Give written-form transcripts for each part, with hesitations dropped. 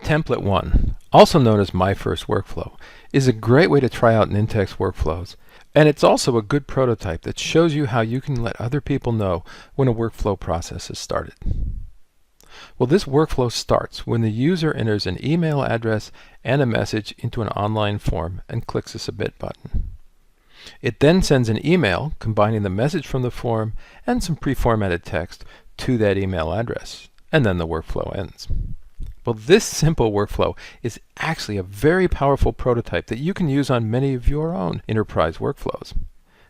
Template 1, also known as My First Workflow, is a great way to try out Nintex workflows, and it's also a good prototype that shows you how you can let other people know when a workflow process is started. Well, this workflow starts when the user enters an email address and a message into an online form and clicks the Submit button. It then sends an email combining the message from the form and some pre-formatted text to that email address, and then the workflow ends. Well, this simple workflow is actually a very powerful prototype that you can use on many of your own enterprise workflows.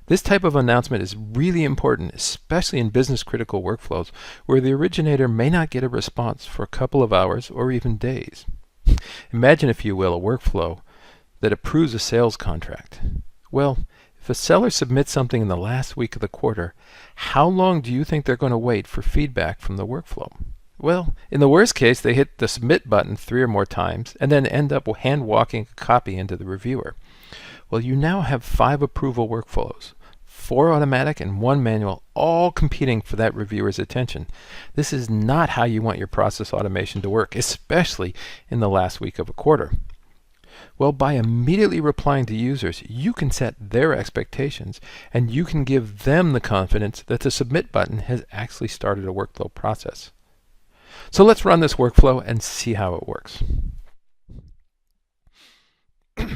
This type of announcement is really important, especially in business-critical workflows where the originator may not get a response for a couple of hours or even days. Imagine, if you will, a workflow that approves a sales contract. Well, if a seller submits something in the last week of the quarter, how long do you think they're going to wait for feedback from the workflow? Well, in the worst case, they hit the Submit button 3 or more times and then end up hand-walking a copy into the reviewer. Well, you now have 5 approval workflows, 4 automatic and 1 manual, all competing for that reviewer's attention. This is not how you want your process automation to work, especially in the last week of a quarter. Well, by immediately replying to users, you can set their expectations, and you can give them the confidence that the Submit button has actually started a workflow process. So let's run this workflow and see how it works.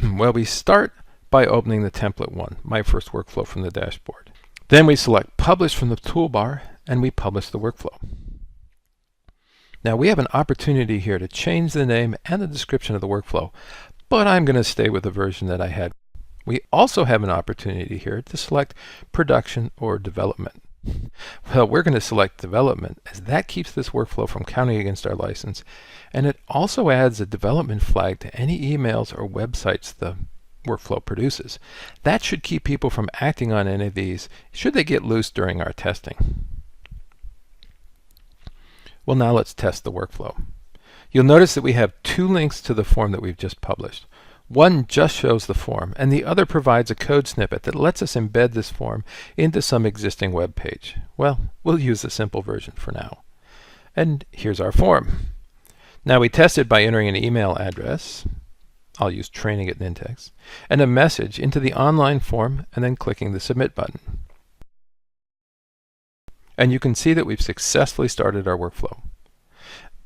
Well, we start by opening the Template 1, My First Workflow, from the dashboard. Then we select Publish from the toolbar, and we publish the workflow. Now we have an opportunity here to change the name and the description of the workflow, but I'm going to stay with the version that I had. We also have an opportunity here to select Production or Development. Well, we're going to select Development, as that keeps this workflow from counting against our license, and it also adds a development flag to any emails or websites the workflow produces. That should keep people from acting on any of these should they get loose during our testing. Well, now let's test the workflow. You'll notice that we have 2 links to the form that we've just published. One just shows the form, and the other provides a code snippet that lets us embed this form into some existing web page. Well, we'll use the simple version for now. And here's our form. Now we test it by entering an email address, I'll use training@Nintex, and a message into the online form, and then clicking the Submit button. And you can see that we've successfully started our workflow.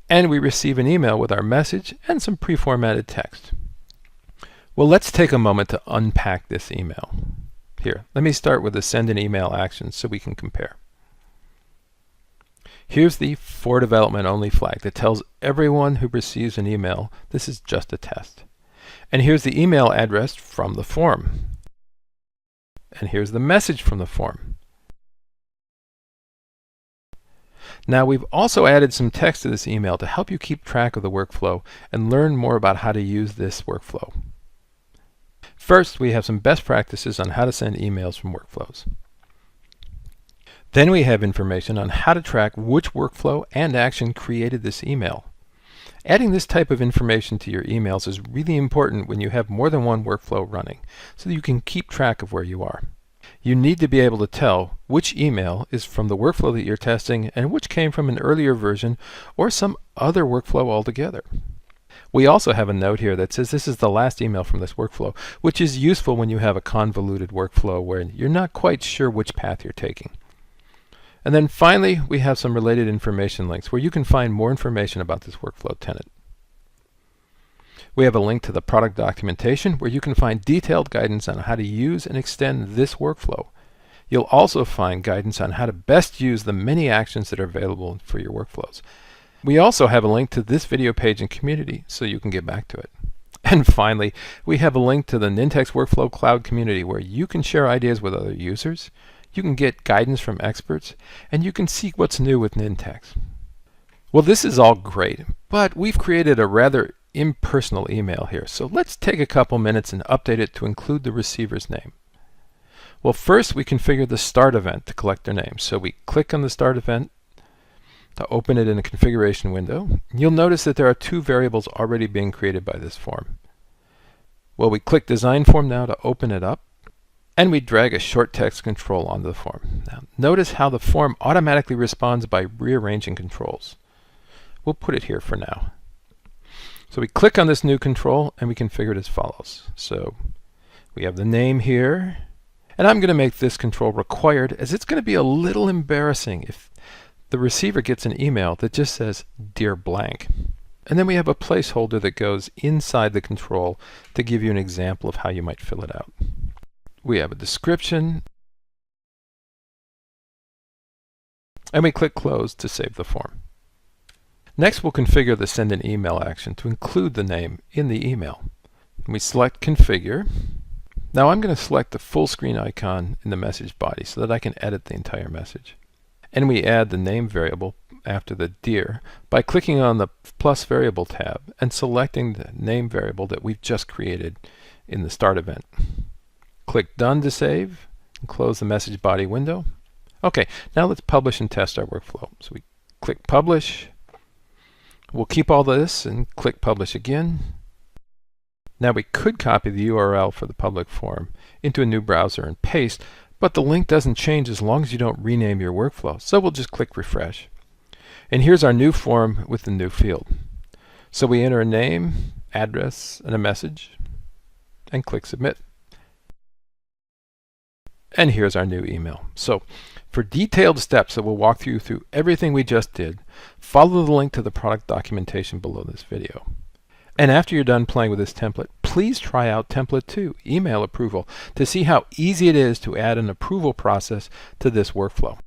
And we receive an email with our message and some pre-formatted text. Well, let's take a moment to unpack this email. Here, let me start with the send an email action so we can compare. Here's the for development only flag that tells everyone who receives an email this is just a test. And here's the email address from the form. And here's the message from the form. Now we've also added some text to this email to help you keep track of the workflow and learn more about how to use this workflow. First, we have some best practices on how to send emails from workflows. Then we have information on how to track which workflow and action created this email. Adding this type of information to your emails is really important when you have more than one workflow running, so that you can keep track of where you are. You need to be able to tell which email is from the workflow that you're testing and which came from an earlier version or some other workflow altogether. We also have a note here that says this is the last email from this workflow, which is useful when you have a convoluted workflow where you're not quite sure which path you're taking. And then finally, we have some related information links where you can find more information about this workflow tenant. We have a link to the product documentation where you can find detailed guidance on how to use and extend this workflow. You'll also find guidance on how to best use the many actions that are available for your workflows. We also have a link to this video page and community so you can get back to it. And finally, we have a link to the Nintex Workflow Cloud community where you can share ideas with other users, you can get guidance from experts, and you can see what's new with Nintex. Well, this is all great, but we've created a rather impersonal email here, so let's take a couple minutes and update it to include the receiver's name. Well, first we configure the start event to collect their name. So we click on the start event to open it in a configuration window. You'll notice that there are 2 variables already being created by this form. Well, we click Design Form now to open it up, and we drag a short text control onto the form. Now, notice how the form automatically responds by rearranging controls. We'll put it here for now. So we click on this new control and we configure it as follows. So we have the name here, and I'm going to make this control required, as it's going to be a little embarrassing if the receiver gets an email that just says "Dear blank." And then we have a placeholder that goes inside the control to give you an example of how you might fill it out. We have a description, and we click Close to save the form. Next, we'll configure the send an email action to include the name in the email. We select Configure. Now I'm going to select the full screen icon in the message body so that I can edit the entire message. And we add the name variable after the dear by clicking on the plus variable tab and selecting the name variable that we've just created in the start event. Click Done to save and close the message body window. Okay, now let's publish and test our workflow. So we click Publish. We'll keep all this and click Publish again. Now we could copy the URL for the public form into a new browser and paste, but the link doesn't change as long as you don't rename your workflow. So we'll just click Refresh. And here's our new form with the new field. So we enter a name, address, and a message, and click Submit. And here's our new email. So for detailed steps that will walk you through everything we just did, follow the link to the product documentation below this video. And after you're done playing with this template, please try out Template 2, Email Approval, to see how easy it is to add an approval process to this workflow.